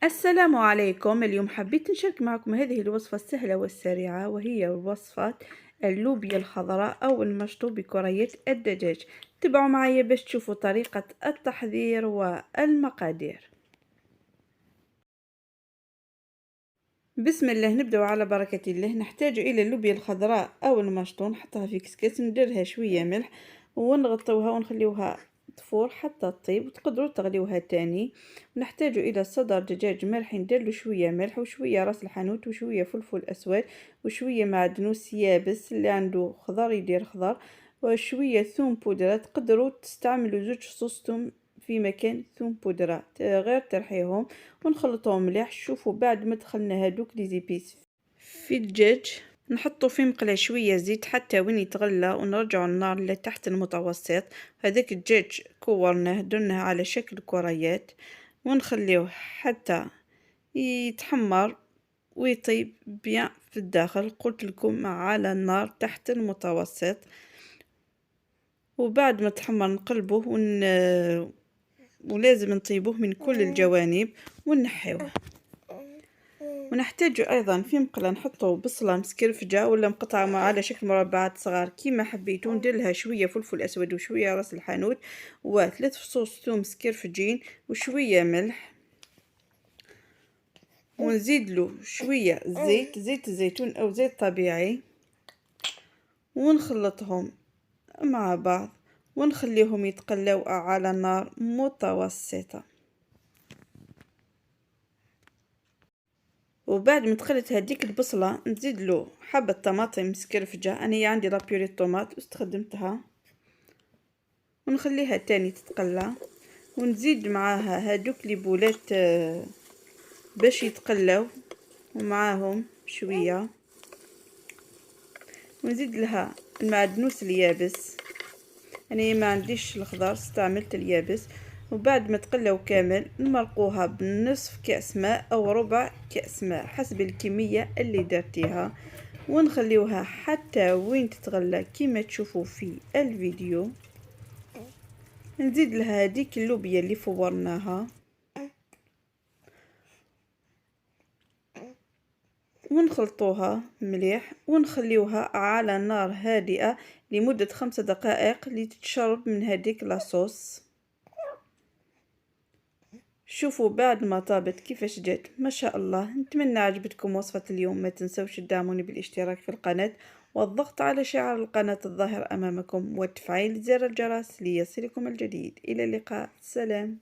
السلام عليكم. اليوم حبيت نشارك معكم هذه الوصفة السهلة والسريعة، وهي وصفة اللوبيا الخضراء أو المشطو بكريات الدجاج. تابعوا معي باش تشوفوا طريقة التحضير والمقادير. بسم الله، نبدأ على بركة الله. نحتاج إلى اللوبيا الخضراء أو المشطو، نحطها في كسكس، نديرها شوية ملح ونغطوها ونخليوها تفور حتى تطيب، وتقدروا تغليوها تاني. نحتاج إلى صدر دجاج مرح، نديرله شوية ملح وشوية راس الحانوت وشوية فلفل أسود وشوية معدنوس يابس، اللي عنده خضر يدير خضر، وشوية ثوم بودرة. تقدروا تستعملوا زوج فصوص ثوم في مكان ثوم بودرة، غير ترحيهم ونخلطهم مليح. شوفوا بعد ما دخلنا هادوك لي زيبيس في الدجاج، نحطو في مقلاة شوية زيت حتى وين يتغلى، ونرجعو النار لتحت المتوسط. هذاك الدجاج كورناه درناه على شكل كريات، ونخليوه حتى يتحمر ويطيب بيان في الداخل. قلت لكم على النار تحت المتوسط، وبعد ما تحمر نقلبوه ولازم نطيبوه من كل الجوانب ونحيوه. ونحتاج ايضا في مقله نحطو بصله مسكرفجه ولا مقطعه على شكل مربعات صغار كيما حبيتو. نديرلها شويه فلفل اسود وشويه راس الحانوت وثلاث فصوص ثوم مسكرفجين وشويه ملح، ونزيدلو شويه زيت الزيتون او زيت طبيعي، ونخلطهم مع بعض ونخليهم يتقلوا على نار متوسطه. وبعد ما تخلط هذيك البصله نزيد له حبه طماطم مسكرفجه، انا عندي لابيوري الطوماط واستخدمتها، ونخليها تاني تتقلى. ونزيد معاها هادوك لي بولات باش يتقلاو ومعاهم شويه، ونزيد لها المعدنوس اليابس، انا ما عنديش الخضر استعملت اليابس. وبعد ما تقلوا كامل نمرقوها بنصف كأس ماء او ربع كأس ماء حسب الكمية اللي درتيها، ونخليوها حتى وين تتغلى كما تشوفوا في الفيديو. نزيد لها هذيك اللوبيا اللي فورناها ونخلطوها مليح ونخليوها على نار هادئة لمدة 5 دقائق لتتشرب من هذيك لاصوص. شوفوا بعد ما طابت كيفاش جات، ما شاء الله. نتمنى عجبتكم وصفة اليوم. ما تنسوش تدعموني بالاشتراك في القناة والضغط على شعار القناة الظاهر أمامكم وتفعيل زر الجرس ليصلكم الجديد. إلى اللقاء، سلام.